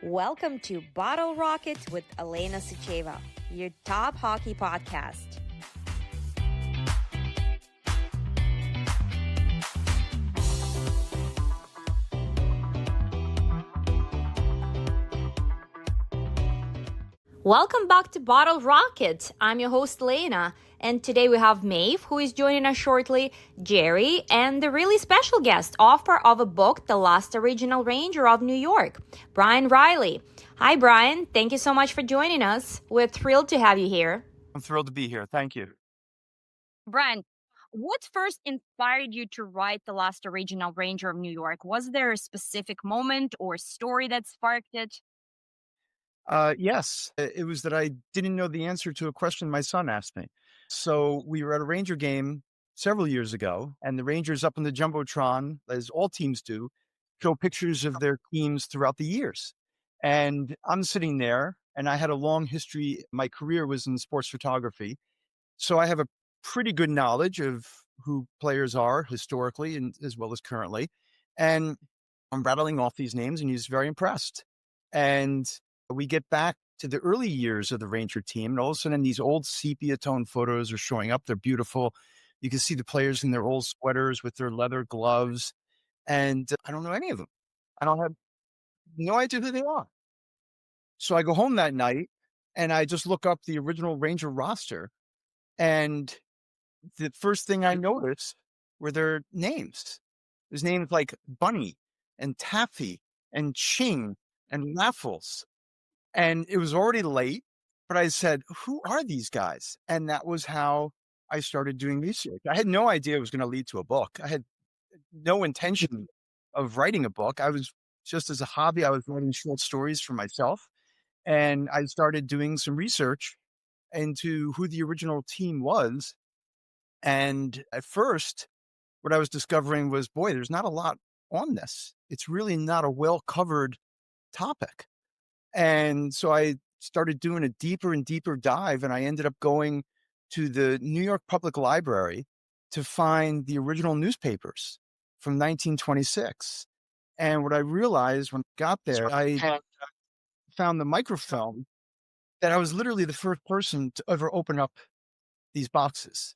Welcome to Bottle Rockets with Alena Sycheva, your top hockey podcast. Welcome back to Bottle Rocket. I'm your host, Alena, and today we have Maeve, who is joining us shortly, Jerry, and the really special guest, author of a book, The Last Original Ranger of New York, Bryan Reilly. Hi, Bryan. Thank you so much for joining us. We're thrilled to have you here. I'm thrilled to be here. Thank you. Bryan, what first inspired you to write The Last Original Ranger of New York? Was there a specific moment or story that sparked it? Yes, it was that I didn't know the answer to a question my son asked me. So we were at a Ranger game several years ago, and the Rangers up in the Jumbotron, as all teams do, show pictures of their teams throughout the years. And I'm sitting there, and I had a long history. My career was in sports photography. So I have a pretty good knowledge of who players are historically and as well as currently. And I'm rattling off these names, and he's very impressed. And we get back to the early years of the Ranger team, and all of a sudden these old sepia tone photos are showing up. They're beautiful. You can see the players in their old sweaters with their leather gloves, and I don't know any of them. I don't have no idea who they are. So I go home that night and I just look up the original Ranger roster, and the first thing I noticed were their names. There's names like Bunny and Taffy and Ching and Raffles. And it was already late, but I said, who are these guys? And that was how I started doing research. I had no idea it was going to lead to a book. I had no intention of writing a book. I was just as a hobby, I was writing short stories for myself. And I started doing some research into who the original team was. And at first, what I was discovering was, boy, there's not a lot on this. It's really not a well-covered topic. And so I started doing a deeper and deeper dive, and I ended up going to the New York Public Library to find the original newspapers from 1926. And what I realized when I got there, I found the microfilm that I was literally the first person to ever open up these boxes.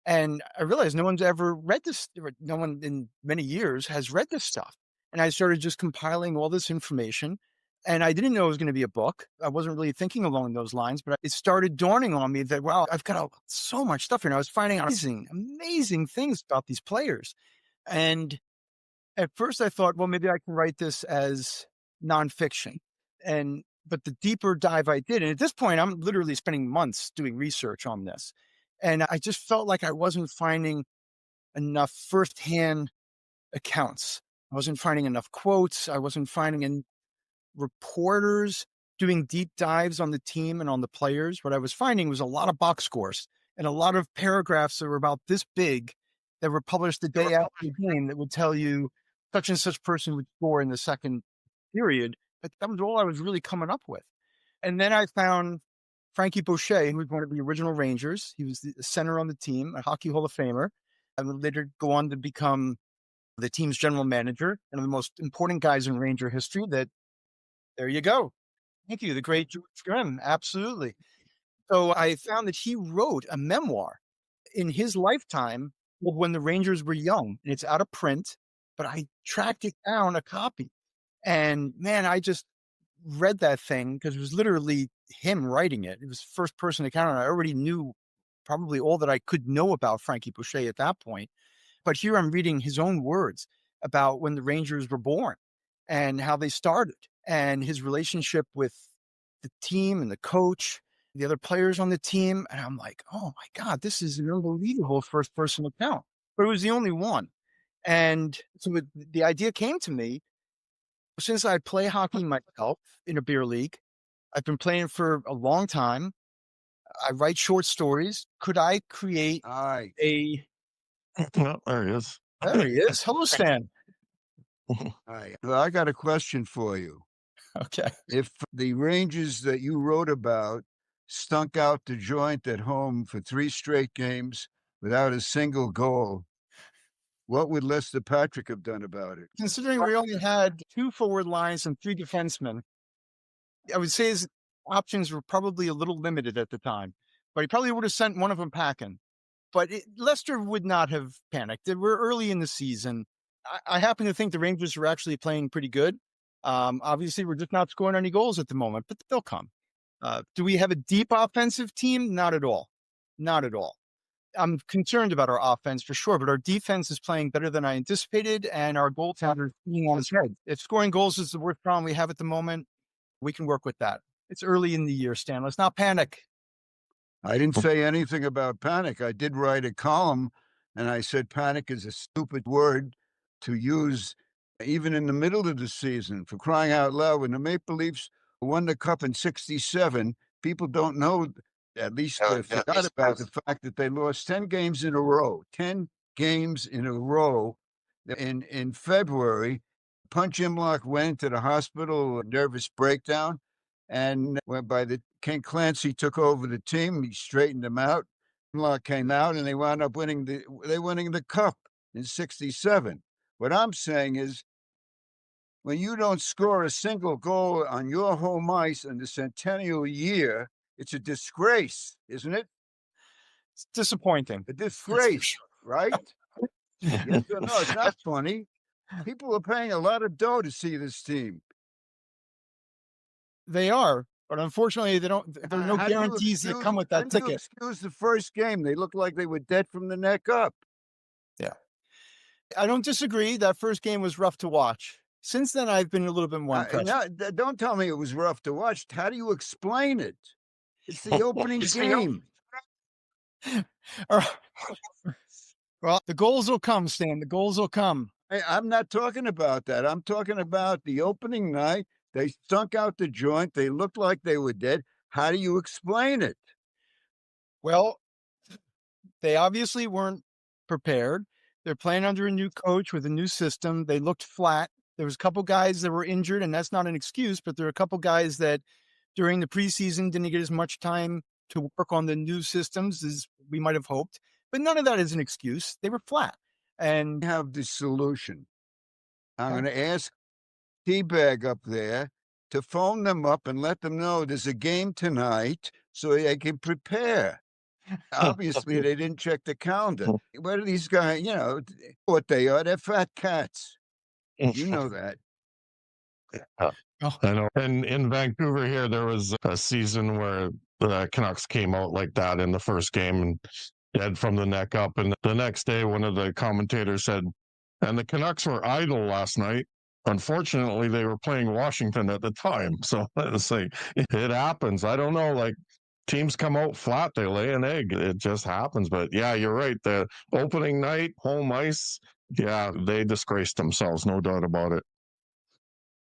And I realized no one's ever read this. No one in many years has read this stuff. And I started just compiling all this information. And I didn't know it was going to be a book. I wasn't really thinking along those lines, but it started dawning on me that, wow, I've got so much stuff here. And I was finding out amazing things about these players. And at first I thought, well, maybe I can write this as nonfiction. But the deeper dive I did, and at this point, I'm literally spending months doing research on this. And I just felt like I wasn't finding enough firsthand accounts. I wasn't finding enough quotes. I wasn't finding reporters doing deep dives on the team and on the players. What I was finding was a lot of box scores and a lot of paragraphs that were about this big that were published the day after the game that would tell you such and such person would score in the second period. But that was all I was really coming up with. And then I found Frankie Boucher, who was one of the original Rangers. He was the center on the team, a Hockey Hall of Famer, and would later go on to become the team's general manager, and one of the most important guys in Ranger history. There you go. Thank you. The great George Grimm. Absolutely. So I found that he wrote a memoir in his lifetime of when the Rangers were young, and it's out of print, but I tracked it down a copy. And man, I just read that thing because it was literally him writing it. It was first person account, and I already knew probably all that I could know about Frankie Boucher at that point. But here I'm reading his own words about when the Rangers were born and how they started and his relationship with the team and the coach, the other players on the team. And I'm like, oh my God, this is an unbelievable first person account. But it was the only one. And so the idea came to me, since I play hockey myself in a beer league, I've been playing for a long time. I write short stories. Could I create Well, there he is. There he is. Hello, Stan. Hi. Well, I got a question for you. Okay. If the Rangers that you wrote about stunk out the joint at home for 3 straight games without a single goal, What would Lester Patrick have done about it? Considering we only had 2 forward lines and 3 defensemen, I would say his options were probably a little limited at the time, but he probably would have sent one of them packing. But Lester would not have panicked. We're early in the season. I happen to think the Rangers are actually playing pretty good. Obviously, we're just not scoring any goals at the moment, but they'll come. Do we have a deep offensive team? Not at all. Not at all. I'm concerned about our offense for sure, but our defense is playing better than I anticipated, and our goaltender is being on his head. If scoring goals is the worst problem we have at the moment, we can work with that. It's early in the year, Stan. Let's not panic. I didn't say anything about panic. I did write a column, and I said panic is a stupid word to use even in the middle of the season. For crying out loud, when the Maple Leafs won the Cup in '67, people don't know, at least they forgot about the fact that they lost 10 games in a row. 10 games in a row. In February, Punch Imlach went to the hospital, a nervous breakdown. And by the Ken Clancy took over the team, he straightened them out. Imlach came out, and they wound up winning the Cup in '67. What I'm saying is, when you don't score a single goal on your home ice in the centennial year, it's a disgrace, isn't it? It's disappointing. A disgrace, right? Yes or no? It's not funny. People are paying a lot of dough to see this team. They are, but unfortunately, there are no guarantees that come with that ticket. Excuse the first game. They looked like they were dead from the neck up. Yeah. I don't disagree. That first game was rough to watch. Since then, I've been a little bit more impressed. Don't tell me it was rough to watch. How do you explain it? It's the opening game. Well, the goals will come, Stan. The goals will come. I'm not talking about that. I'm talking about the opening night. They stunk out the joint. They looked like they were dead. How do you explain it? Well, they obviously weren't prepared. They're playing under a new coach with a new system. They looked flat. There was a couple guys that were injured, and that's not an excuse, but there are a couple guys that during the preseason didn't get as much time to work on the new systems as we might have hoped. But none of that is an excuse. They were flat. And I have the solution. I'm going to ask T-Bag up there to phone them up and let them know there's a game tonight so they can prepare. Obviously, they didn't check the calendar. What are these guys, what they are? They're fat cats. You know that. I know. And in Vancouver here, there was a season where the Canucks came out like that in the first game and dead from the neck up. And the next day, one of the commentators said, and the Canucks were idle last night. Unfortunately, they were playing Washington at the time. So it's like, it happens. I don't know, like teams come out flat, they lay an egg. It just happens. But yeah, you're right. The opening night, home ice, yeah, they disgraced themselves. No doubt about it.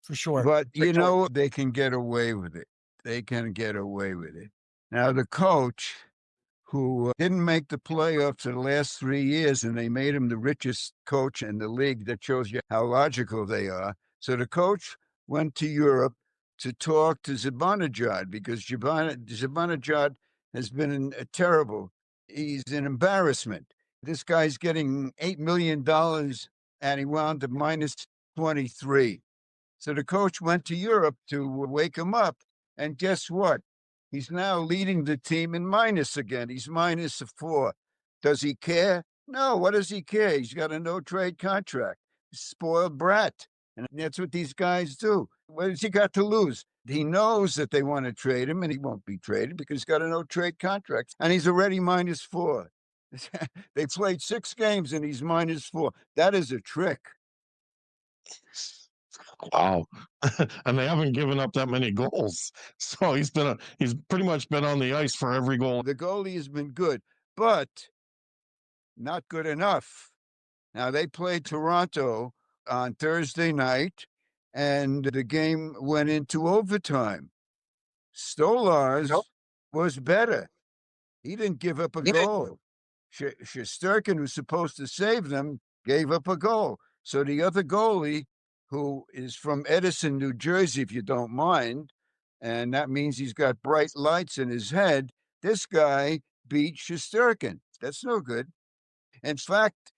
For sure. But, they can get away with it. They can get away with it. Now, the coach who didn't make the playoffs for the last 3 years, and they made him the richest coach in the league. That shows you how logical they are. So the coach went to Europe to talk to Zibanejad because Zibanejad has been terrible. He's an embarrassment. This guy's getting $8 million, and he wound up minus 23. So the coach went to Europe to wake him up, and guess what? He's now leading the team in minus again. He's minus 4. Does he care? No. What does he care? He's got a no-trade contract. Spoiled brat. And that's what these guys do. What has he got to lose? He knows that they want to trade him, and he won't be traded because he's got a no-trade contract. And he's already minus 4. They played 6 games, and he's minus 4. That is a trick. Wow. And they haven't given up that many goals. So he's pretty much been on the ice for every goal. The goalie has been good, but not good enough. Now, they played Toronto on Thursday night, and the game went into overtime. Stolarz was better. He didn't give up a goal. Shesterkin, who's supposed to save them, gave up a goal. So the other goalie, who is from Edison, New Jersey, if you don't mind, and that means he's got bright lights in his head, this guy beat Shesterkin. That's no good. In fact,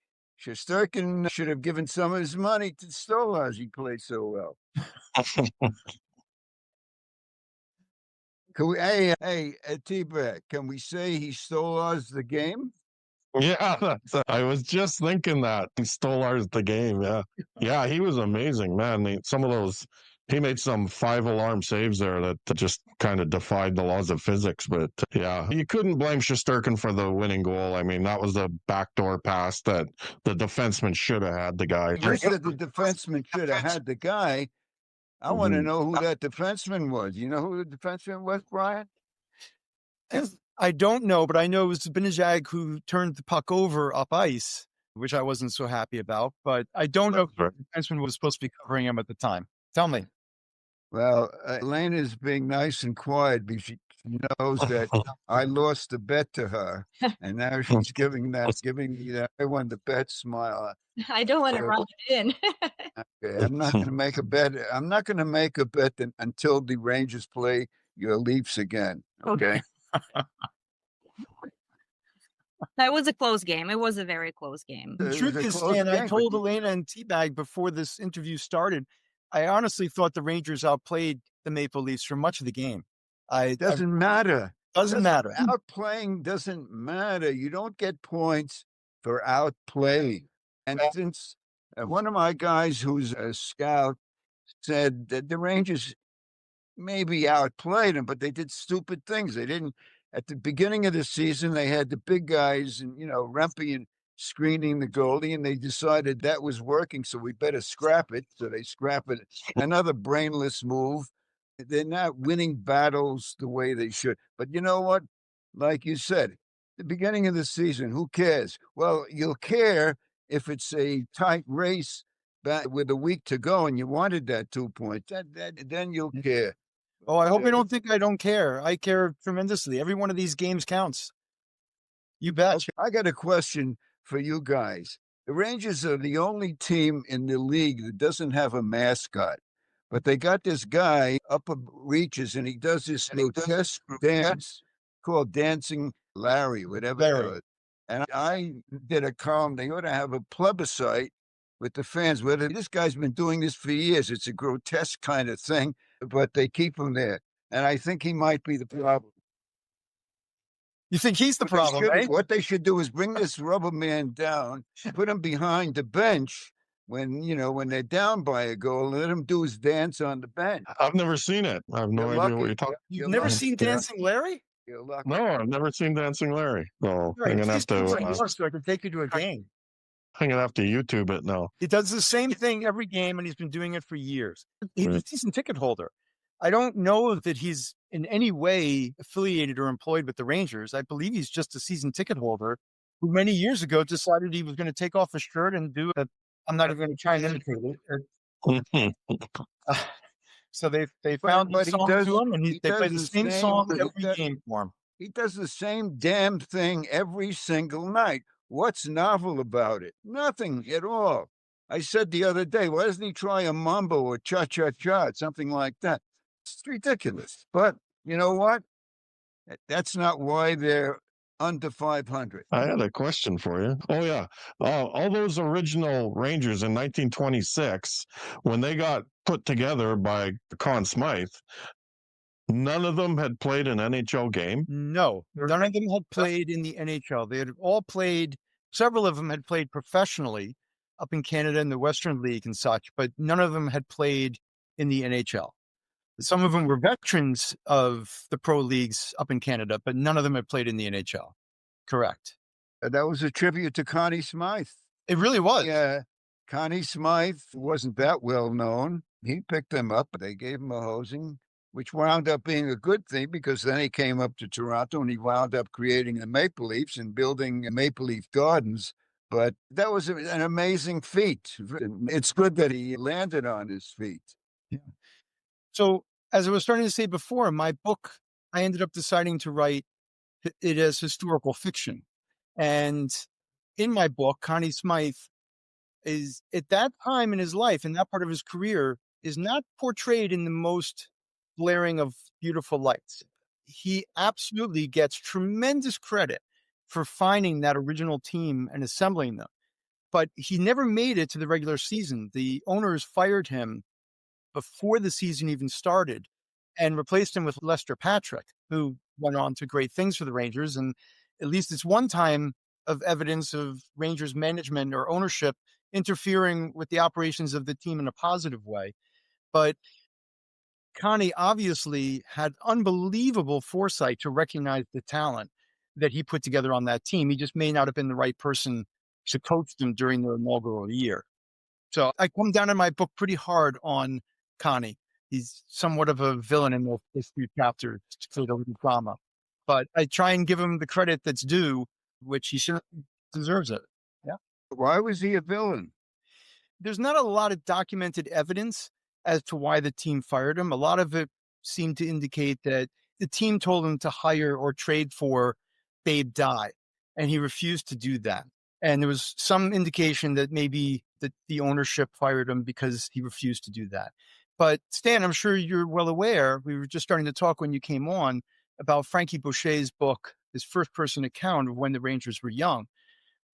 Shesterkin should have given some of his money to Stolarz. He played so well. Can we, hey, T-Back, can we say he Stolarz the game? Yeah, I was just thinking that. He stole ours the game, yeah. Yeah, he was amazing, man. He made some 5 alarm saves there that just kind of defied the laws of physics. But yeah, you couldn't blame Shesterkin for the winning goal. I mean, that was a backdoor pass that the defenseman should have had the guy. You said the defenseman should have had the guy. I want to know who that defenseman was. You know who the defenseman was, Brian? I don't know, but I know it was Benajag who turned the puck over up ice, which I wasn't so happy about. But I don't know if the defenseman was supposed to be covering him at the time. Tell me. Well, Elena's being nice and quiet because she knows that I lost the bet to her, and now she's giving me that I won the bet smile. I don't want to rub it in. Okay, I'm not going to make a bet. I'm not going to make a bet until the Rangers play your Leafs again. Okay. That was a close game. It was a very close game. The truth is, Stan, I told Alena and T-Bag before this interview started, I honestly thought the Rangers outplayed the Maple Leafs for much of the game. Doesn't matter. Doesn't matter. Outplaying doesn't matter. You don't get points for outplaying. And since one of my guys who's a scout said that the Rangers maybe outplayed them, but they did stupid things. They didn't, at the beginning of the season, they had the big guys and, Rempe and screening the goalie, and they decided that was working, so we better scrap it. So they scrap it. Another brainless move. They're not winning battles the way they should. But you know what? Like you said, the beginning of the season, who cares? Well, you'll care if it's a tight race with a week to go and you wanted that 2 points. Then you'll care. Oh, I hope you don't think I don't care. I care tremendously. Every one of these games counts. You bet. Okay, I got a question for you guys. The Rangers are the only team in the league that doesn't have a mascot, but they got this guy up reaches and he does this grotesque dance called Dancing Larry, whatever. And I did a column. They ought to have a plebiscite with the fans. Whether this guy's been doing this for years, it's a grotesque kind of thing, but they keep him there. And I think he might be the problem. You think he's the problem, right? What they should do is bring this rubber man down, put him behind the bench when they're down by a goal, let him do his dance on the bench. I've never seen it. I have no idea what you're talking about. You've never seen Dancing Larry? No, I've never seen Dancing Larry. So I'm going to have to... so I can take you to a game. I'm going to have to YouTube it now. He does the same thing every game, and he's been doing it for years. He's a season ticket holder. I don't know that he's in any way affiliated or employed with the Rangers. I believe he's just a season ticket holder who many years ago decided he was going to take off his shirt and do it. I'm not even going to try and imitate it. So they found a song to him, and they play the same song every game for him. He does the same damn thing every single night. What's novel about it? Nothing at all. I said the other day, why doesn't he try a mambo or cha-cha-cha, something like that? It's ridiculous. But you know what? That's not why they're under 500. I had a question for you. Oh, yeah. All those original Rangers in 1926, when they got put together by Conn Smythe, none of them had played an NHL game? No, none of them had played in the NHL. They had all played, several of them had played professionally up in Canada in the Western League and such, but none of them had played in the NHL. Some of them were veterans of the pro leagues up in Canada, but none of them had played in the NHL. Correct. That was a tribute to Connie Smythe. It really was. Yeah. Connie Smythe wasn't that well known. He picked them up. They gave him a hosing, which wound up being a good thing because then he came up to Toronto and he wound up creating the Maple Leafs and building Maple Leaf Gardens. But that was an amazing feat. It's good that he landed on his feet. Yeah. So, as I was starting to say before, my book, I ended up deciding to write it as historical fiction. And in my book, Connie Smythe is, at that time in his life, in that part of his career, is not portrayed in the most blaring of beautiful lights. He absolutely gets tremendous credit for finding that original team and assembling them. but he never made it to the regular season. The owners fired him before the season even started and replaced him with Lester Patrick, who went on to great things for the Rangers. And at least it's one time of evidence of Rangers management or ownership interfering with the operations of the team in a positive way. But Connie obviously had unbelievable foresight to recognize the talent that he put together on that team. He just may not have been the right person to coach them during their inaugural year. So I come down in my book pretty hard on Connie. He's somewhat of a villain in this few chapters to create a little drama. But I try and give him the credit that's due, which he certainly deserves it. Yeah. Why was he a villain? There's not a lot of documented evidence as to why the team fired him. A lot of it seemed to indicate that the team told him to hire or trade for Babe Dye, and he refused to do that. And there was some indication that maybe that the ownership fired him because he refused to do that. But Stan, I'm sure you're well aware, we were just starting to talk when you came on about Frankie Boucher's book, his first-person account of when the Rangers were young.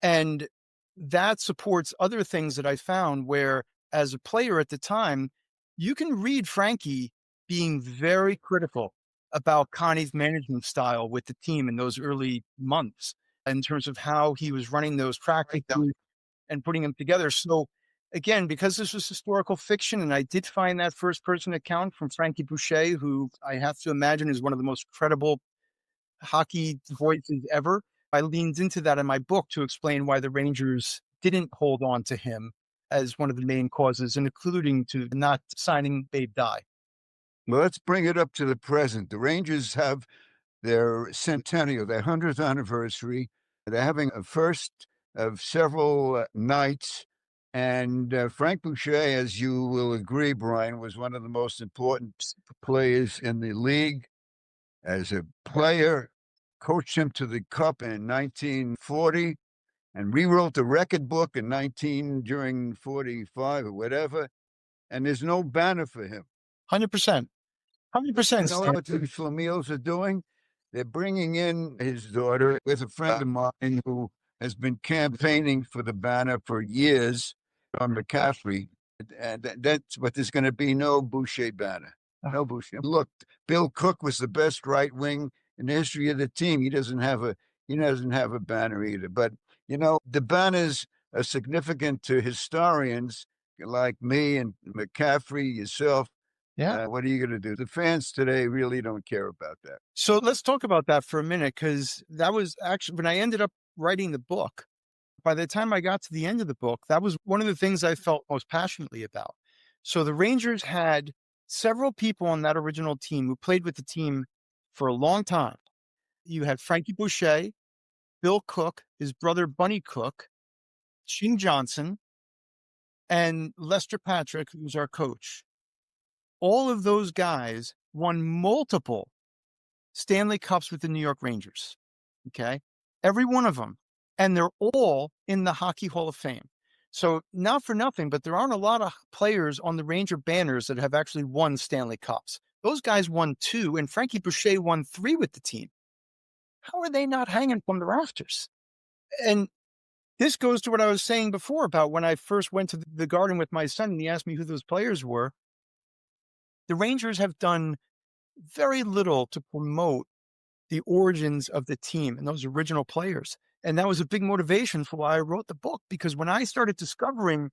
And that supports other things that I found where, as a player at the time, you can read Frankie being very critical about Connie's management style with the team in those early months in terms of how he was running those practices and putting them together. So again, because this was historical fiction, and I did find that first-person account from Frankie Boucher, who I have to imagine is one of the most credible hockey voices ever, I leaned into that in my book to explain why the Rangers didn't hold on to him as one of the main causes, including to not signing Babe Dye. Well, let's bring it up to the present. The Rangers have their centennial, their 100th anniversary. They're having a first of several nights. And Frank Boucher, as you will agree, Brian, was one of the most important players in the league. As a player, coached him to the Cup in 1940 and rewrote the record book in during 45 or whatever. And there's no banner for him. 100%. 100%. You know what the Flamils are doing? They're bringing in his daughter with a friend of mine who has been campaigning for the banner for years, John McCaffrey. And but there's going to be no Boucher banner. No Boucher. Look, Bill Cook was the best right wing in the history of the team. He doesn't have a banner either. But you know, the banners are significant to historians like me and McCaffrey, yourself. Yeah. What are you going to do? The fans today really don't care about that. So let's talk about that for a minute, because that was actually when I ended up writing the book. By the time I got to the end of the book, that was one of the things I felt most passionately about. So the Rangers had several people on that original team who played with the team for a long time. You had Frankie Boucher, Bill Cook, his brother Bunny Cook, Shing Johnson, and Lester Patrick, who's our coach. All of those guys won multiple Stanley Cups with the New York Rangers. Okay. Every one of them. And they're all in the Hockey Hall of Fame. So not for nothing, but there aren't a lot of players on the Ranger banners that have actually won Stanley Cups. Those guys won 2, and Frankie Boucher won 3 with the team. How are they not hanging from the rafters? And this goes to what I was saying before about when I first went to the Garden with my son and he asked me who those players were. The Rangers have done very little to promote the origins of the team and those original players. And that was a big motivation for why I wrote the book, because when I started discovering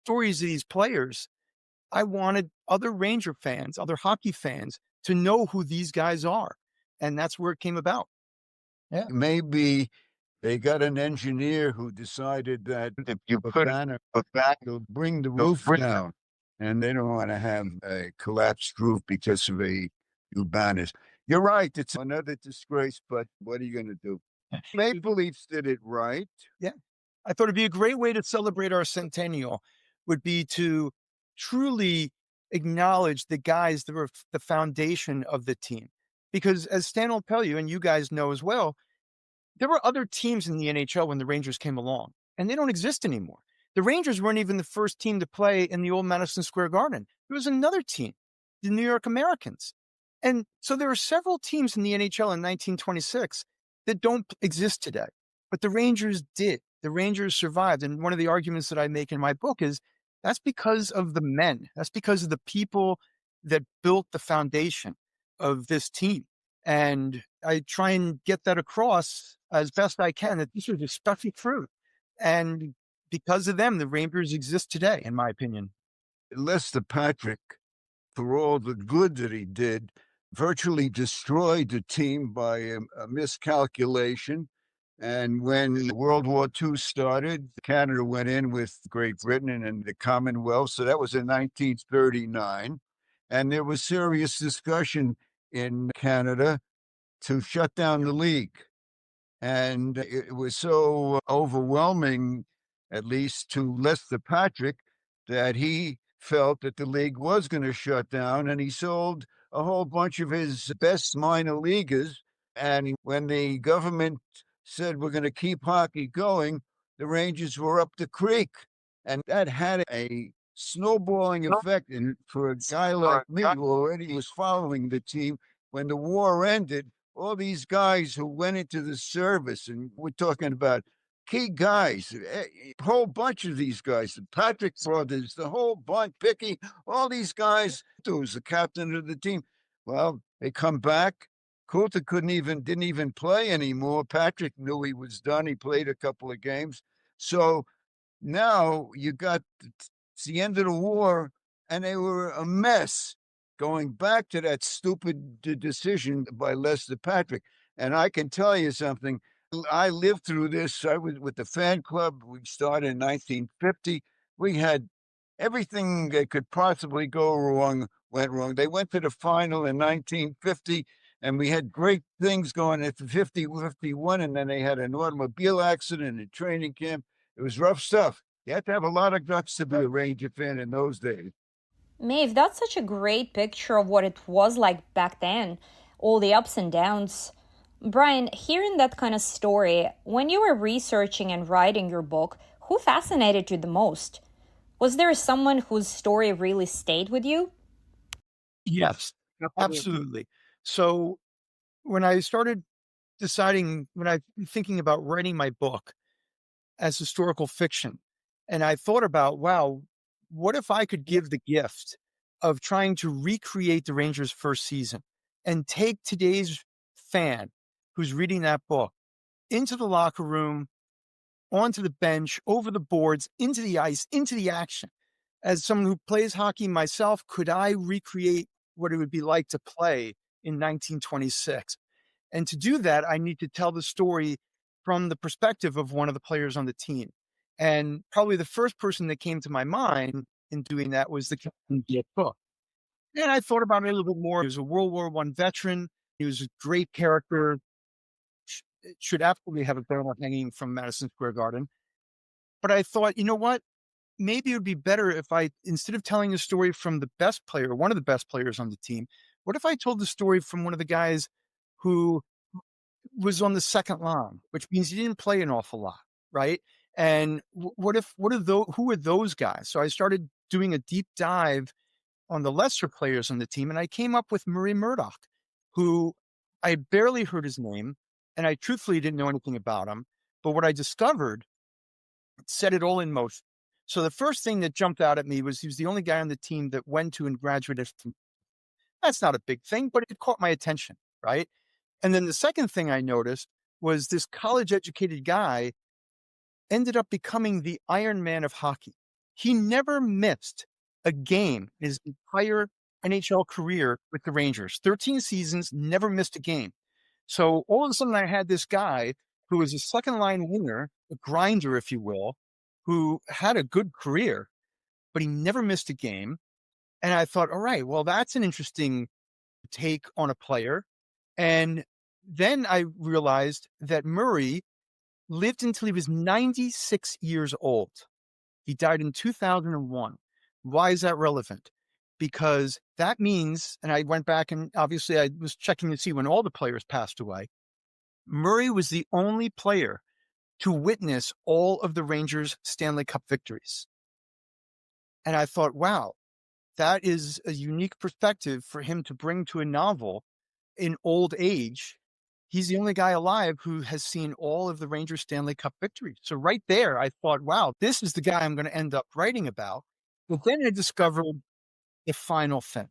stories of these players, I wanted other Ranger fans, other hockey fans to know who these guys are. And that's where it came about. Yeah. Maybe they got an engineer who decided that if you put a banner back, it'll bring the roof down. And they don't want to have a collapsed roof because of a few banners. You're right. It's another disgrace, but what are you going to do? Maple Leafs did it right. Yeah. I thought it'd be a great way to celebrate our centennial would be to truly acknowledge the guys that were the foundation of the team. Because as Stan will tell you, and you guys know as well, there were other teams in the NHL when the Rangers came along, and they don't exist anymore. The Rangers weren't even the first team to play in the old Madison Square Garden. There was another team, the New York Americans. And so there were several teams in the NHL in 1926 that don't exist today, but the Rangers did. the Rangers survived. And one of the arguments that I make in my book is that's because of the men. That's because of the people that built the foundation of this team. And I try and get that across as best I can, that this was especially true. And because of them, the Rangers exist today, in my opinion. Lester Patrick, for all the good that he did, virtually destroyed the team by a miscalculation. And when World War II started, Canada went in with Great Britain and the Commonwealth. So that was in 1939. And there was serious discussion in Canada to shut down the league. And it was so overwhelming, at least to Lester Patrick, that he felt that the league was going to shut down, and he sold a whole bunch of his best minor leaguers. And when the government said we're going to keep hockey going, the Rangers were up the creek. And that had a snowballing effect. And for a guy like me who already was following the team, when the war ended, all these guys who went into the service, and we're talking about key guys, a whole bunch of these guys, the Patrick brothers, the whole bunch, Picky, all these guys, who was the captain of the team. Well, they come back. Coulter didn't even play anymore. Patrick knew he was done. He played a couple of games. So now you got, it's the end of the war, and they were a mess, going back to that stupid decision by Lester Patrick. And I can tell you something. I lived through this. I was with the fan club. We started in 1950. We had everything that could possibly go wrong went wrong. They went to the final in 1950, and we had great things going at 50, 51, and then they had an automobile accident in training camp. It was rough stuff. You had to have a lot of guts to be a Ranger fan in those days. Maeve, that's such a great picture of what it was like back then, all the ups and downs. Bryan, hearing that kind of story, when you were researching and writing your book, who fascinated you the most? Was there someone whose story really stayed with you? Yes, absolutely. So when I started thinking about writing my book as historical fiction, and I thought about, wow, what if I could give the gift of trying to recreate the Rangers' first season and take today's fan who's reading that book into the locker room, onto the bench, over the boards, into the ice, into the action. As someone who plays hockey myself, could I recreate what it would be like to play in 1926? And to do that, I need to tell the story from the perspective of one of the players on the team. And probably the first person that came to my mind in doing that was the captain, Dick Cook. And I thought about it a little bit more. He was a World War I veteran. He was a great character. Should absolutely have a banner hanging from Madison Square Garden. But I thought, you know what? Maybe it would be better if I, instead of telling a story from the best player, one of the best players on the team, what if I told the story from one of the guys who was on the second line, which means he didn't play an awful lot, right? And who are those guys? So I started doing a deep dive on the lesser players on the team, and I came up with Murray Murdoch, who I barely heard his name, and I truthfully didn't know anything about him. But what I discovered set it all in motion. So the first thing that jumped out at me was he was the only guy on the team that went to and graduated from. That's not a big thing, but it caught my attention, right? And then the second thing I noticed was this college-educated guy ended up becoming the Iron Man of hockey. He never missed a game in his entire NHL career with the Rangers. 13 seasons, never missed a game. So all of a sudden I had this guy who was a second-line winger, a grinder, if you will, who had a good career, but he never missed a game. And I thought, all right, well, that's an interesting take on a player. And then I realized that Murray lived until he was 96 years old. He died in 2001. Why is that relevant? Because that means, and I went back and obviously I was checking to see when all the players passed away. Murray was the only player to witness all of the Rangers' Stanley Cup victories. And I thought, wow, that is a unique perspective for him to bring to a novel in old age. he's the only guy alive who has seen all of the Rangers Stanley Cup victories. So right there, I thought, wow, this is the guy I'm going to end up writing about. But then I discovered the final thing.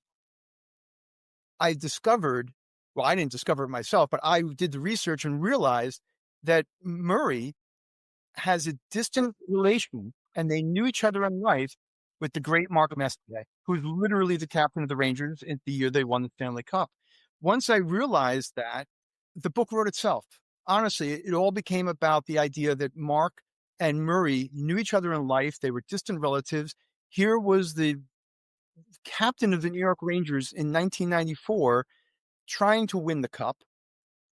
I discovered, well, I didn't discover it myself, but I did the research and realized that Murray has a distant relation, and they knew each other in life, with the great Mark Messier, who's literally the captain of the Rangers in the year they won the Stanley Cup. Once I realized that, the book wrote itself. Honestly, it all became about the idea that Mark and Murray knew each other in life. They were distant relatives. Here was the captain of the New York Rangers in 1994 trying to win the cup,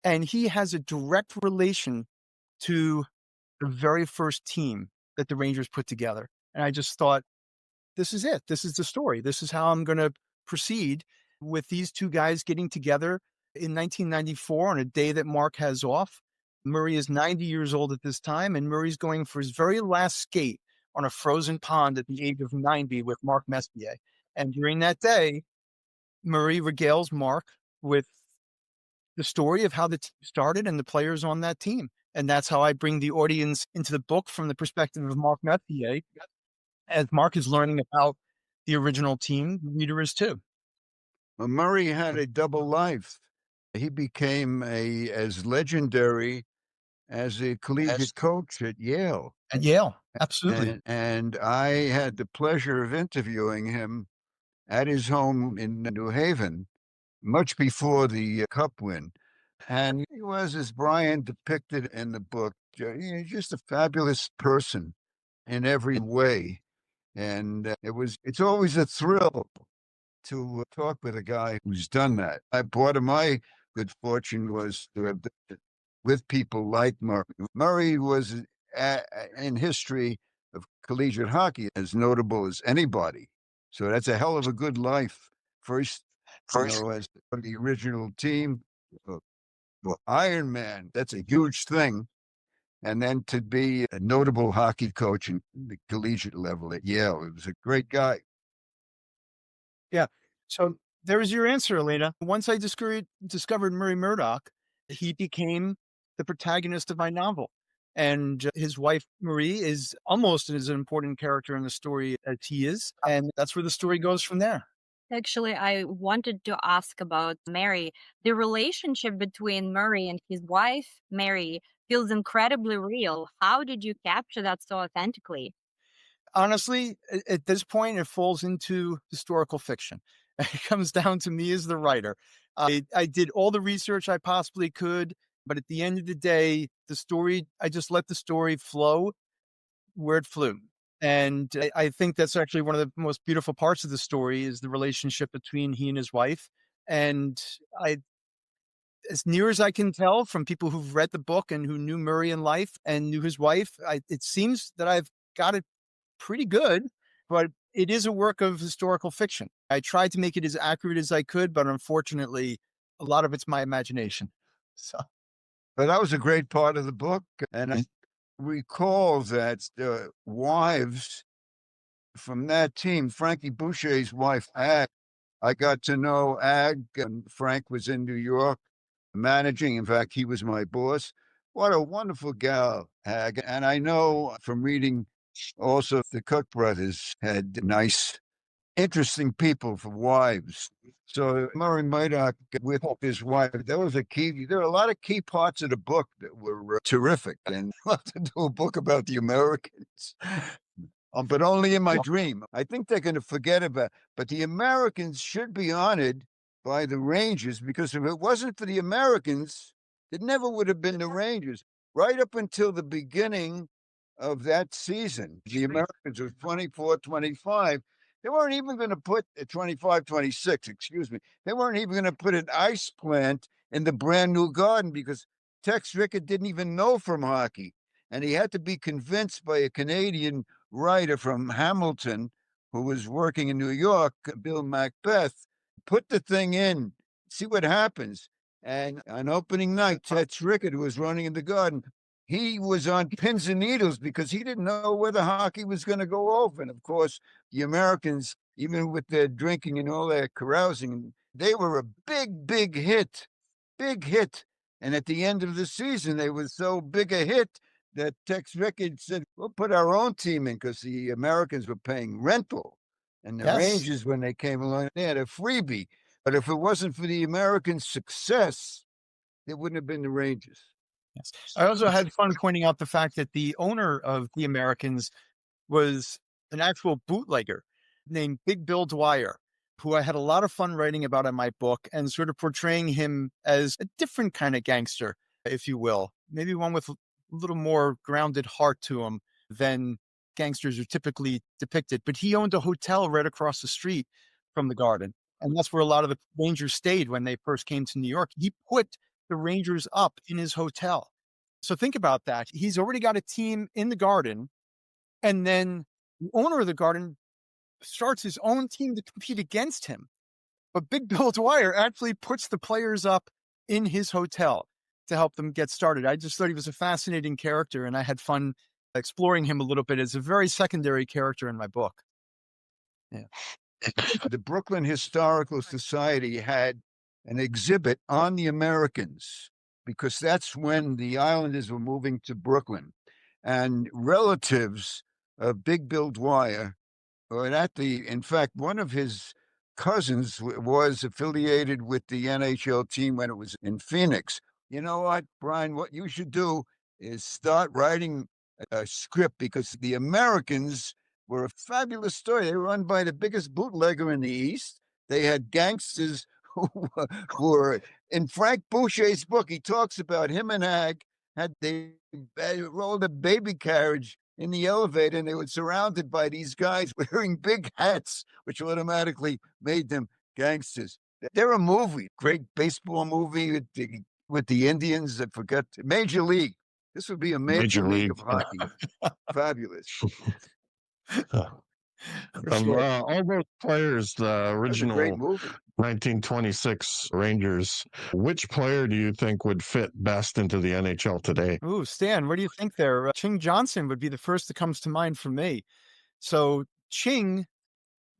and he has a direct relation to the very first team that the Rangers put together. And I just thought, this is it. This is the story. This is how I'm going to proceed with these two guys getting together in 1994 on a day that Mark has off. Murray is 90 years old at this time, and Murray's going for his very last skate on a frozen pond at the age of 90 with Mark Messier. And during that day, Murray regales Mark with the story of how the team started and the players on that team. And that's how I bring the audience into the book from the perspective of Mark Messier. As Mark is learning about the original team, the reader is too. Well, Murray had a double life. He became as legendary as a collegiate coach at Yale. At Yale, absolutely. And I had the pleasure of interviewing him at his home in New Haven, much before the Cup win. And he was, as Bryan depicted in the book, just a fabulous person in every way. And it's always a thrill to talk with a guy who's done that. Part of my good fortune was to have done it with people like Murray. Murray was in history of collegiate hockey as notable as anybody. So that's a hell of a good life. First as the original team, Iron Man, that's a huge thing. And then to be a notable hockey coach in the collegiate level at Yale. He was a great guy. Yeah. So there's your answer, Alena. Once I discovered Murray Murdoch, he became the protagonist of my novel. And his wife, Marie, is almost as an important character in the story as he is. And that's where the story goes from there. Actually, I wanted to ask about Mary. The relationship between Murray and his wife, Mary, feels incredibly real. How did you capture that so authentically? Honestly, at this point, it falls into historical fiction. It comes down to me as the writer. I did all the research I possibly could, but at the end of the day, I just let the story flow where it flew. And I think that's actually one of the most beautiful parts of the story is the relationship between he and his wife. And as near as I can tell from people who've read the book and who knew Murray in life and knew his wife, it seems that I've got it pretty good, but it is a work of historical fiction. I tried to make it as accurate as I could, but unfortunately, a lot of it's my imagination. So, but that was a great part of the book. And I recall that the wives from that team, Frankie Boucher's wife, Ag, I got to know Ag, and Frank was in New York managing. In fact, he was my boss. What a wonderful gal, Ag. And I know from reading also the Cook brothers had nice, interesting people for wives. So Murray Murdoch with his wife, that was a key. There are a lot of key parts of the book that were terrific. And I'd love to do a book about the Americans. But only in my dream. I think they're going to forget about it. But the Americans should be honored by the Rangers, because if it wasn't for the Americans, it never would have been the Rangers. Right up until the beginning of that season, the Americans were 24, 25. They weren't even going to put 25, 26, excuse me. They weren't even going to put an ice plant in the brand new garden because Tex Rickett didn't even know from hockey. And he had to be convinced by a Canadian writer from Hamilton who was working in New York, Bill Macbeth, put the thing in, see what happens. And on opening night, Tex Rickett, who was running in the garden, he was on pins and needles because he didn't know whether hockey was going to go over. And of course, the Americans, even with their drinking and all their carousing, they were a big, big hit. And at the end of the season, they were so big a hit that Tex Rickard said, we'll put our own team in because the Americans were paying rental. And the Yes. Rangers, when they came along, they had a freebie. But if it wasn't for the Americans' success, it wouldn't have been the Rangers. Yes. I also had fun pointing out the fact that the owner of the Americans was an actual bootlegger named Big Bill Dwyer, who I had a lot of fun writing about in my book and sort of portraying him as a different kind of gangster, if you will, maybe one with a little more grounded heart to him than gangsters are typically depicted. But he owned a hotel right across the street from the Garden. And that's where a lot of the Rangers stayed when they first came to New York. He put the Rangers up in his hotel. So think about that. He's already got a team in the Garden. And then the owner of the Garden starts his own team to compete against him. But Big Bill Dwyer actually puts the players up in his hotel to help them get started. I just thought he was a fascinating character, and I had fun exploring him a little bit as a very secondary character in my book. Yeah. The Brooklyn Historical Society had an exhibit on the Americans because that's when the Islanders were moving to Brooklyn. And relatives of Big Bill Dwyer, in fact, one of his cousins was affiliated with the NHL team when it was in Phoenix. You know what, Brian, what you should do is start writing a script because the Americans were a fabulous story. They were run by the biggest bootlegger in the East. They had gangsters who were in Frank Boucher's book. He talks about him and Ag they rolled a baby carriage in the elevator, and they were surrounded by these guys wearing big hats, which automatically made them gangsters. They're a movie, great baseball movie with the Indians. I forgot Major League. This would be a major league of hockey. Fabulous. All those players, the original great movie. 1926 Rangers, which player do you think would fit best into the NHL today? Ooh, Stan, what do you think there? Ching Johnson would be the first that comes to mind for me. So Ching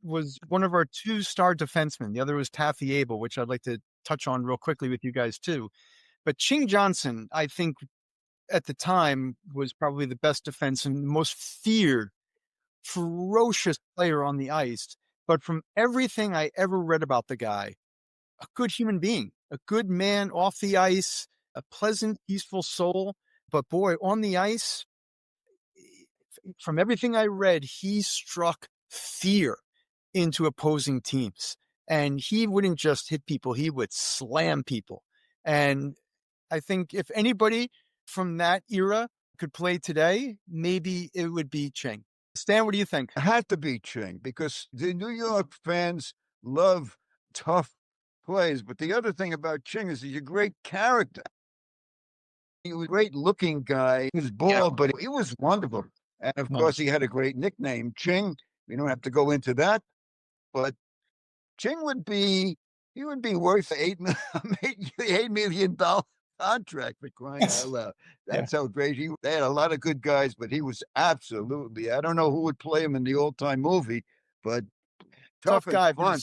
was one of our two star defensemen. The other was Taffy Abel, which I'd like to touch on real quickly with you guys too. But Ching Johnson, I think at the time was probably the best defenseman, the most feared, ferocious player on the ice. But from everything I ever read about the guy, a good human being, a good man off the ice, a pleasant, peaceful soul. But boy, on the ice, from everything I read, he struck fear into opposing teams. And he wouldn't just hit people, he would slam people. And I think if anybody from that era could play today, maybe it would be Ching. Stan, what do you think? It had to be Ching because the New York fans love tough plays. But the other thing about Ching is he's a great character. He was a great looking guy. He was bald, but he was wonderful. And of course, he had a great nickname, Ching. We don't have to go into that. But Ching would be worth $8 million contract for crying out loud. That's how great they had a lot of good guys, but he was absolutely, I don't know who would play him in the old time movie, but tough guy, fun.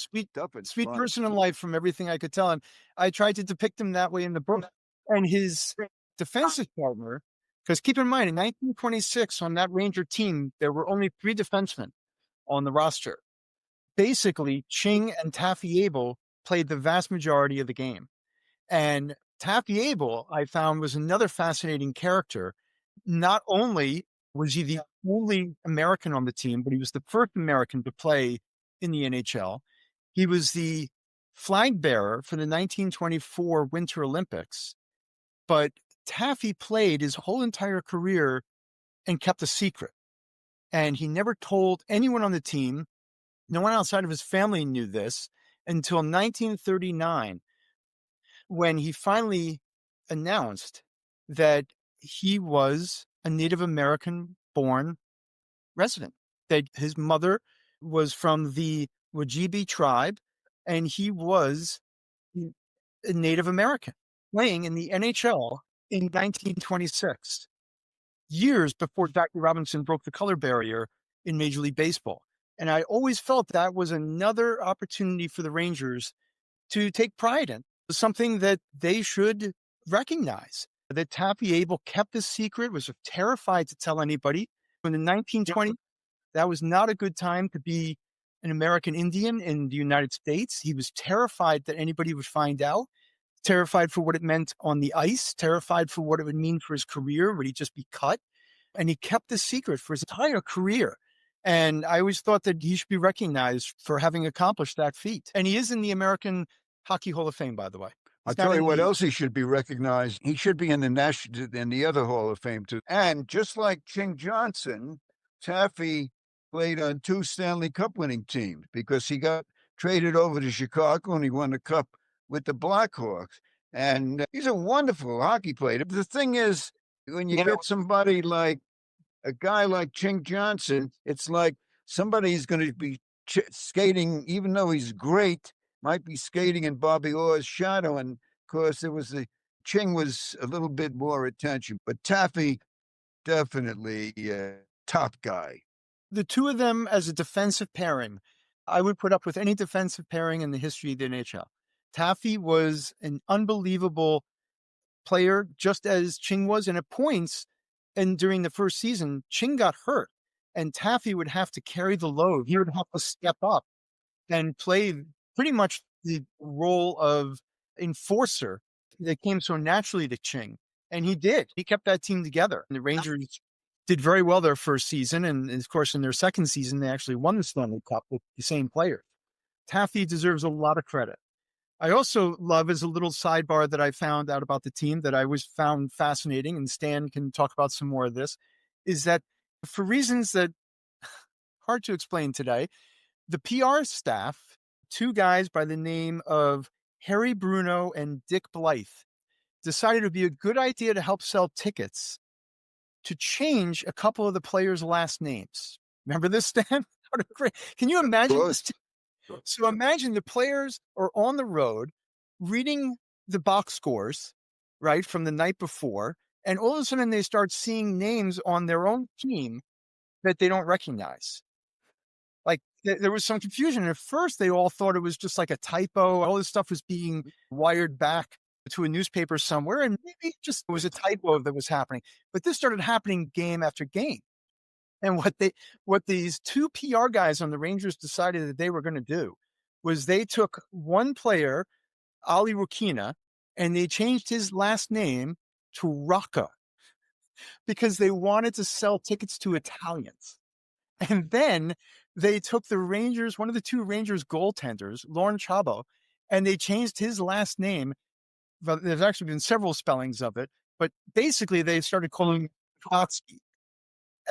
but sweet person in life from everything I could tell. And I tried to depict him that way in the book. And his defensive partner, because keep in mind, in 1926 on that Ranger team, there were only 3 defensemen on the roster. Basically, Ching and Taffy Abel played the vast majority of the game. And Taffy Abel, I found, was another fascinating character. Not only was he the only American on the team, but he was the first American to play in the NHL. He was the flag bearer for the 1924 Winter Olympics. But Taffy played his whole entire career and kept a secret. And he never told anyone on the team. No one outside of his family knew this until 1939, when he finally announced that he was a Native American born resident, that his mother was from the Wajibi tribe and he was a Native American playing in the NHL in 1926, years before Jackie Robinson broke the color barrier in Major League Baseball. And I always felt that was another opportunity for the Rangers to take pride in, something that they should recognize that Taffy Abel kept the secret, was terrified to tell anybody. In the 1920s, that was not a good time to be an American Indian in the United States. He was terrified that anybody would find out, terrified for what it meant on the ice, terrified for what it would mean for his career. Would he just be cut? And he kept the secret for his entire career. And I always thought that he should be recognized for having accomplished that feat. And he is in the American Hockey Hall of Fame, by the way. I'll tell you what else he should be recognized. He should be in the other Hall of Fame too. And just like Ching Johnson, Taffy played on 2 Stanley Cup winning teams because he got traded over to Chicago and he won the cup with the Blackhawks. And he's a wonderful hockey player. The thing is, when you get somebody like a guy like Ching Johnson, it's like somebody's going to be skating, even though he's great, might be skating in Bobby Orr's shadow. And of course, Ching was a little bit more attention, but Taffy, definitely top guy. The two of them as a defensive pairing, I would put up with any defensive pairing in the history of the NHL. Taffy was an unbelievable player, just as Ching was. And at points, and during the first season, Ching got hurt, and Taffy would have to carry the load. He would have to step up and play pretty much the role of enforcer that came so naturally to Ching. And he did. He kept that team together. And the Rangers did very well their first season. And of course, in their second season, they actually won the Stanley Cup with the same player. Taffy deserves a lot of credit. I also love, as a little sidebar that I found out about the team that I always found fascinating, and Stan can talk about some more of this, is that for reasons that hard to explain today, the PR staff, 2 guys by the name of Harry Bruno and Dick Blythe, decided it would be a good idea to help sell tickets to change a couple of the players' last names. Remember this, Stan? Can you imagine this? So imagine the players are on the road reading the box scores, right, from the night before, and all of a sudden they start seeing names on their own team that they don't recognize. Like there was some confusion. At first, they all thought it was just like a typo. All this stuff was being wired back to a newspaper somewhere, and maybe just it was a typo that was happening. But this started happening game after game. And what these 2 PR guys on the Rangers decided that they were going to do was they took one player, Ali Rukina, and they changed his last name to Rocca because they wanted to sell tickets to Italians. And then they took the Rangers, one of the 2 Rangers goaltenders, Lauren Chabot, and they changed his last name. There's actually been several spellings of it, but basically they started calling him Trotsky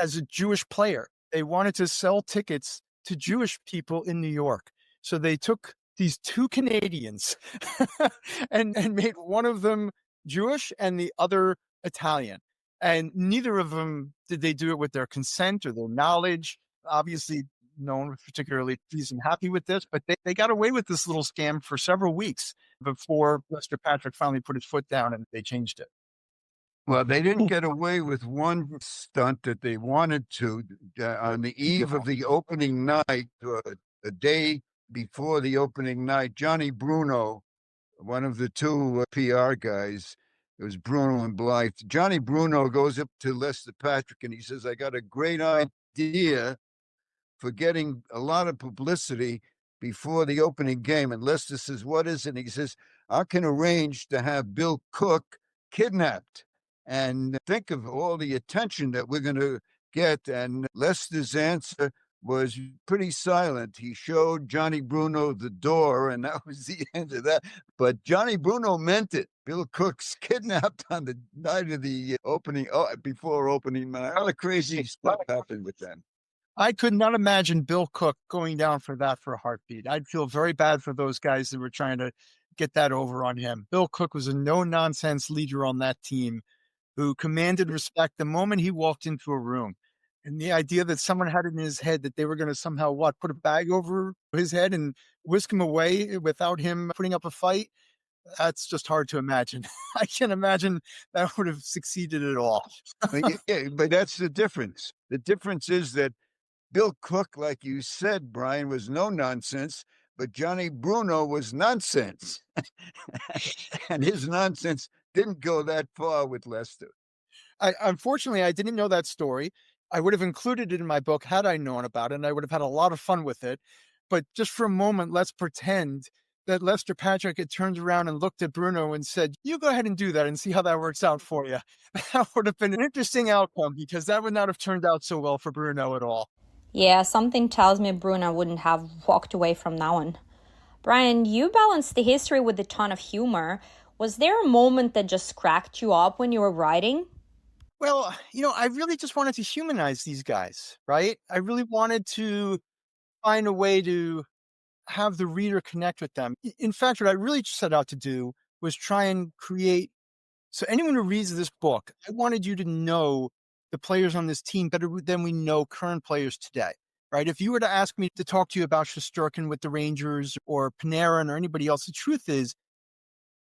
as a Jewish player. They wanted to sell tickets to Jewish people in New York. So they took these 2 Canadians and made one of them Jewish and the other Italian. And neither of them did they do it with their consent or their knowledge. Obviously, no one was particularly pleased and happy with this, but they got away with this little scam for several weeks before Lester Patrick finally put his foot down and they changed it. Well, they didn't get away with one stunt that they wanted to. On the eve of the opening night, a day before the opening night, Johnny Bruno, one of the 2 PR guys, it was Bruno and Blythe. Johnny Bruno goes up to Lester Patrick and he says, I got a great idea for getting a lot of publicity before the opening game. And Lester says, what is it? And he says, I can arrange to have Bill Cook kidnapped. And think of all the attention that we're going to get. And Lester's answer was pretty silent. He showed Johnny Bruno the door, and that was the end of that. But Johnny Bruno meant it. Bill Cook's kidnapped on the night of the opening, before opening night. All the crazy stuff happened with them. I could not imagine Bill Cook going down for that for a heartbeat. I'd feel very bad for those guys that were trying to get that over on him. Bill Cook was a no-nonsense leader on that team who commanded respect the moment he walked into a room. And the idea that someone had it in his head that they were going to somehow, put a bag over his head and whisk him away without him putting up a fight, that's just hard to imagine. I can't imagine that would have succeeded at all. But that's the difference. The difference is that Bill Cook, like you said, Brian, was no nonsense, but Johnny Bruno was nonsense. And his nonsense didn't go that far with Lester. Unfortunately, I didn't know that story. I would have included it in my book had I known about it, and I would have had a lot of fun with it. But just for a moment, let's pretend that Lester Patrick had turned around and looked at Bruno and said, "You go ahead and do that and see how that works out for you." That would have been an interesting outcome because that would not have turned out so well for Bruno at all. Yeah, something tells me Bruno wouldn't have walked away from that one. Bryan, you balanced the history with a ton of humor. Was there a moment that just cracked you up when you were writing? Well, I really just wanted to humanize these guys, right? I really wanted to find a way to have the reader connect with them. In fact, what I really set out to do was try and create. So anyone who reads this book, I wanted you to know the players on this team better than we know current players today, right? If you were to ask me to talk to you about Shesterkin with the Rangers or Panarin or anybody else, the truth is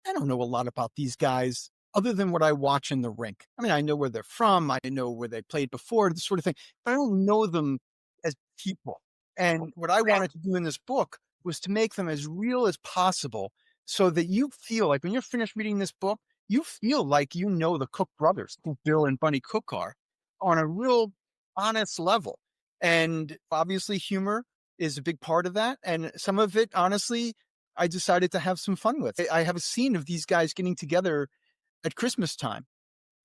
I don't know a lot about these guys other than what I watch in the rink. I mean, I know where they're from. I know where they played before, this sort of thing, but I don't know them as people. And what I wanted to do in this book was to make them as real as possible so that you feel like when you're finished reading this book, you feel like you know the Cook brothers, who Bill and Bunny Cook are, on a real honest level. And obviously, humor is a big part of that. And some of it, honestly, I decided to have some fun with. I have a scene of these guys getting together at Christmas time,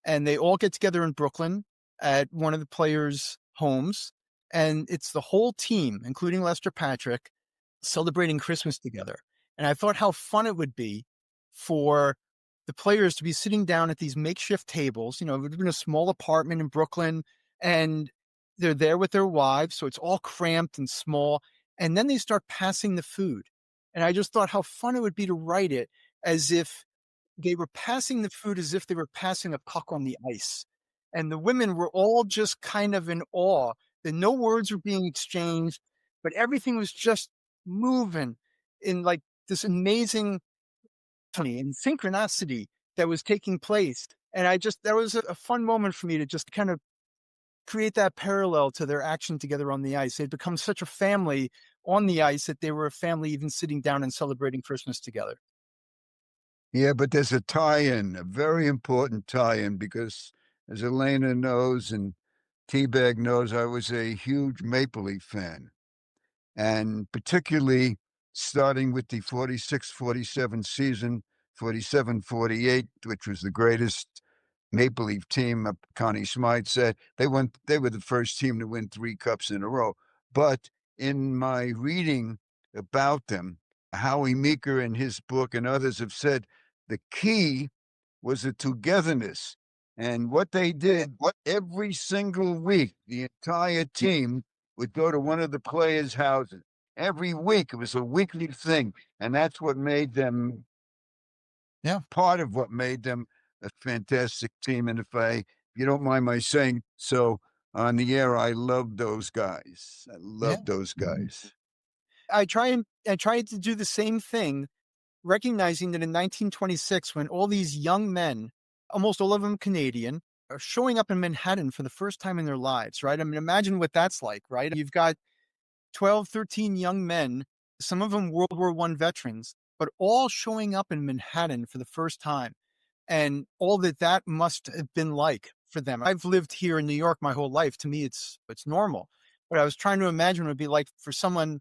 and they all get together in Brooklyn at one of the players' homes, and it's the whole team, including Lester Patrick, celebrating Christmas together. And I thought how fun it would be for the players to be sitting down at these makeshift tables. It would have been a small apartment in Brooklyn, and they're there with their wives, so it's all cramped and small. And then they start passing the food. And I just thought how fun it would be to write it as if they were passing the food as if they were passing a puck on the ice. And the women were all just kind of in awe that no words were being exchanged, but everything was just moving in like this amazing symphony and synchronicity that was taking place. And that was a fun moment for me to just kind of create that parallel to their action together on the ice. They'd become such a family on the ice that they were a family even sitting down and celebrating Christmas together. Yeah, but there's a tie-in, a very important tie-in, because as Alena knows and T-Bag knows, I was a huge Maple Leaf fan. And particularly starting with the 46-47 season, 47-48, which was the greatest Maple Leaf team. Connie Smythe said they were the first team to win 3 cups in a row. But in my reading about them, Howie Meeker in his book and others have said the key was the togetherness. And what they did, every single week, the entire team would go to one of the players' houses. Every week, it was a weekly thing. And that's what made them, part of what made them a fantastic team. And if you don't mind my saying so on the air, I love those guys. I love those guys. I tried to do the same thing, recognizing that in 1926, when all these young men, almost all of them Canadian, are showing up in Manhattan for the first time in their lives, right? I mean, imagine what that's like, right? You've got 12, 13 young men, some of them World War I veterans, but all showing up in Manhattan for the first time. And all that must have been like for them. I've lived here in New York my whole life. To me, it's normal. But I was trying to imagine what it would be like for someone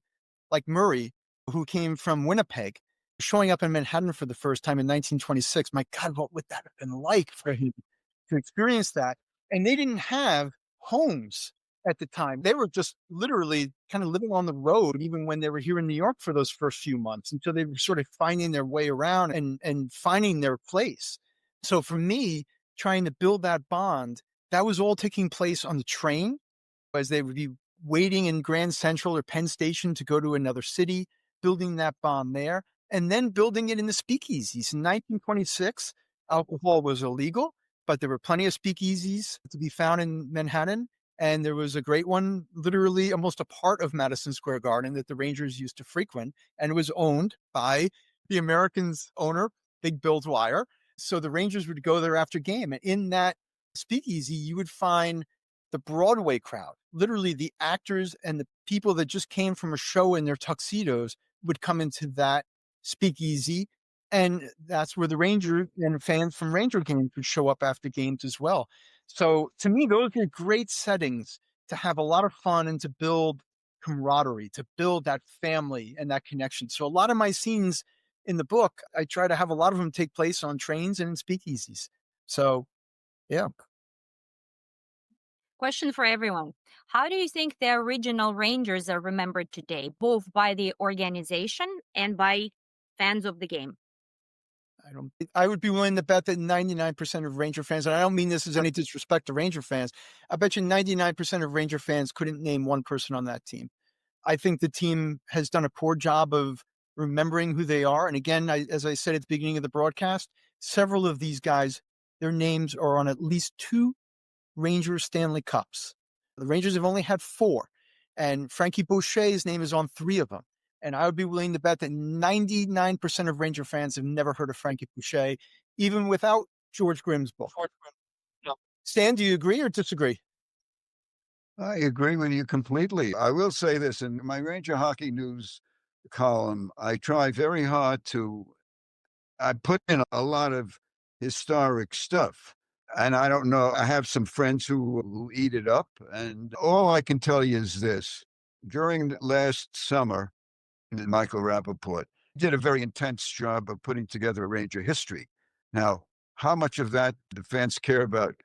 like Murray, who came from Winnipeg, showing up in Manhattan for the first time in 1926. My God, what would that have been like for him to experience that? And they didn't have homes at the time. They were just literally kind of living on the road, even when they were here in New York for those first few months, until they were sort of finding their way around and finding their place. So for me, trying to build that bond, that was all taking place on the train as they would be waiting in Grand Central or Penn Station to go to another city, building that bond there, and then building it in the speakeasies. In 1926, alcohol was illegal, but there were plenty of speakeasies to be found in Manhattan. And there was a great one, literally almost a part of Madison Square Garden that the Rangers used to frequent. And it was owned by the Americans' owner, Big Bill Dwyer. So the Rangers would go there after game. And in that speakeasy, you would find the Broadway crowd, literally the actors and the people that just came from a show in their tuxedos would come into that speakeasy And that's where the Ranger and fans from Ranger games would show up after games as well. So to me, those are great settings to have a lot of fun and to build camaraderie, to build that family and that connection. So a lot of my scenes in the book, I try to have a lot of them take place on trains and in speakeasies. So yeah. Question for everyone. How do you think the original Rangers are remembered today, both by the organization and by fans of the game? I would be willing to bet that 99% of Ranger fans, and I don't mean this as any disrespect to Ranger fans, I bet you 99% of Ranger fans couldn't name one person on that team. I think the team has done a poor job of remembering who they are. And again, as I said at the beginning of the broadcast, several of these guys, their names are on at least 2 Rangers Stanley Cups. The Rangers have only had 4, and Frankie Boucher's name is on 3 of them. And I would be willing to bet that 99% of Ranger fans have never heard of Frankie Boucher, even without George Grimm's book. Stan, do you agree or disagree? I agree with you completely. I will say this, in my Ranger Hockey News column, I try very hard I put in a lot of historic stuff. And I don't know, I have some friends who eat it up. And all I can tell you is this. During the last summer, Michael Rappaport did a very intense job of putting together a Ranger history. Now, how much of that the fans care about,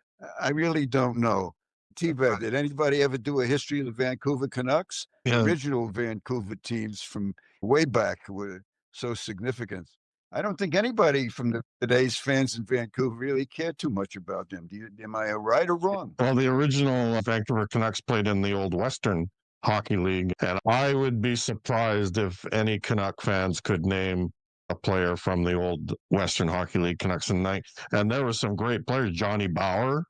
I really don't know. T-Bev, did anybody ever do a history of the Vancouver Canucks? Yeah. The original Vancouver teams from way back were so significant. I don't think anybody from today's fans in Vancouver really care too much about them. Am I right or wrong? Well, the original Vancouver Canucks played in the old Western Hockey League, and I would be surprised if any Canuck fans could name a player from the old Western Hockey League Canucks. And there were some great players. Johnny Bauer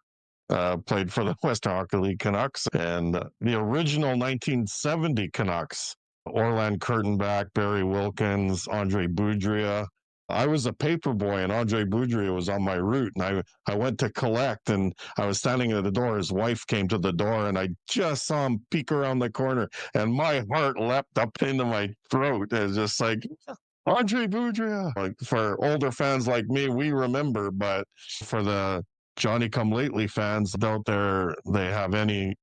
played for the Western Hockey League Canucks, and the original 1970 Canucks, Orland Kurtenbach, Barry Wilkins, Andre Boudria. I was a paper boy, and Andre Boudria was on my route, and I went to collect, and I was standing at the door. His wife came to the door, and I just saw him peek around the corner, and my heart leapt up into my throat. It was just like, Andre Boudria. Like, for older fans like me, we remember, but for the Johnny Come Lately fans out there, they have any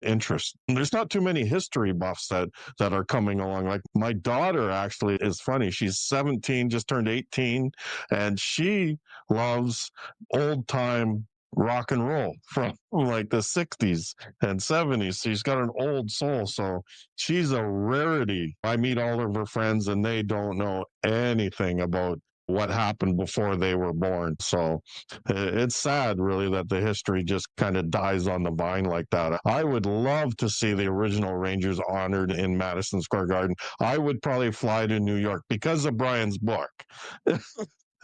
interest. There's not too many history buffs that are coming along. Like, my daughter actually is funny. She's 17, just turned 18, and she loves old time rock and roll from like the 60s and 70s. She's got an old soul, so she's a rarity. I meet all of her friends and they don't know anything about what happened before they were born. So it's sad, really, that the history just kind of dies on the vine like that. I would love to see the original Rangers honored in Madison Square Garden. I would probably fly to New York because of Brian's book.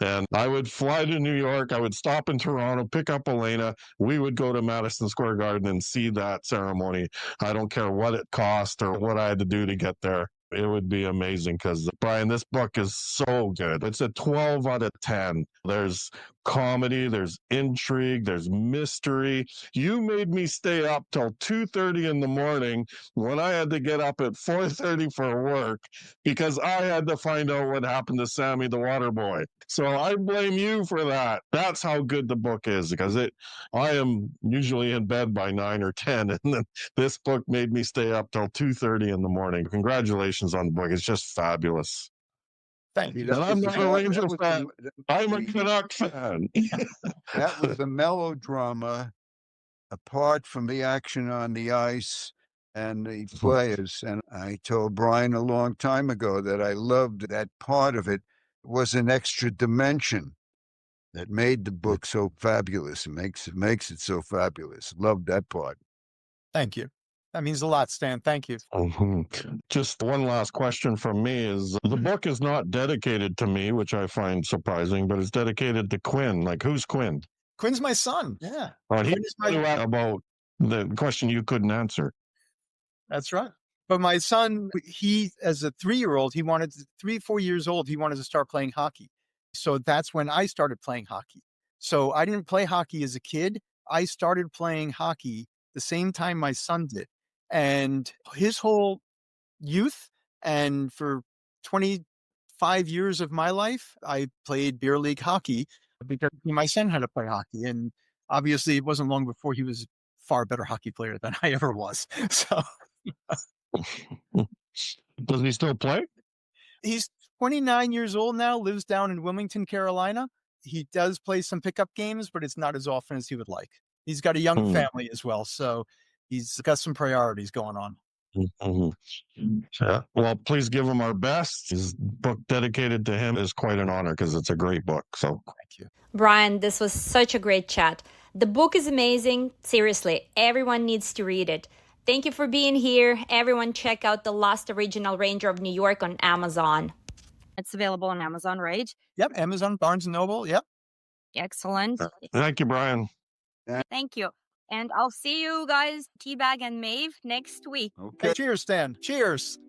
And I would fly to New York. I would stop in Toronto, pick up Alena. We would go to Madison Square Garden and see that ceremony. I don't care what it cost or what I had to do to get there. It would be amazing because, Brian, this book is so good. It's a 12 out of 10. There's comedy, there's intrigue, there's mystery. You made me stay up till 2:30 in the morning when I had to get up at 4:30 for work because I had to find out what happened to Sammy the Water Boy. So I blame you for that. That's how good the book is, because I am usually in bed by 9 or 10, and then this book made me stay up till 2:30 in the morning. Congratulations on the book. It's just fabulous. Thank you. And I'm not a Ranger fan. I'm a Canuck fan. That was the melodrama apart from the action on the ice and the players. And I told Brian a long time ago that I loved that part of it was an extra dimension that made the book so fabulous. It makes it so fabulous. Loved that part. Thank you. That means a lot, Stan. Thank you. Just one last question from me is, the book is not dedicated to me, which I find surprising, but it's dedicated to Quinn. Like, who's Quinn? Quinn's my son. Yeah. He Quinn is my- about the question you couldn't answer. That's right. But my son, he, as a 3-year-old, 4 years old, he wanted to start playing hockey. So that's when I started playing hockey. So I didn't play hockey as a kid. I started playing hockey the same time my son did. And his whole youth, and for 25 5 years of my life, I played beer league hockey because my son had to play hockey. And obviously, it wasn't long before he was a far better hockey player than I ever was. So Does he still play? he's 29 years old now, lives down in Wilmington, Carolina. He does play some pickup games, but it's not as often as he would like. He's got a young family as well, so he's got some priorities going on. Yeah. Well, please give him our best. His book dedicated to him is quite an honor because it's a great book. So Thank you. Bryan, this was such a great chat. The book is amazing. Seriously, everyone needs to read it. Thank you for being here. Everyone check out The Lost Original Ranger of New York on Amazon. It's available on Amazon, right? Yep, Amazon, Barnes & Noble, yep. Excellent. thank you, Bryan. Thank you. And I'll see you guys, Teabag and Maeve, next week. Okay. Hey, cheers, Stan. Cheers.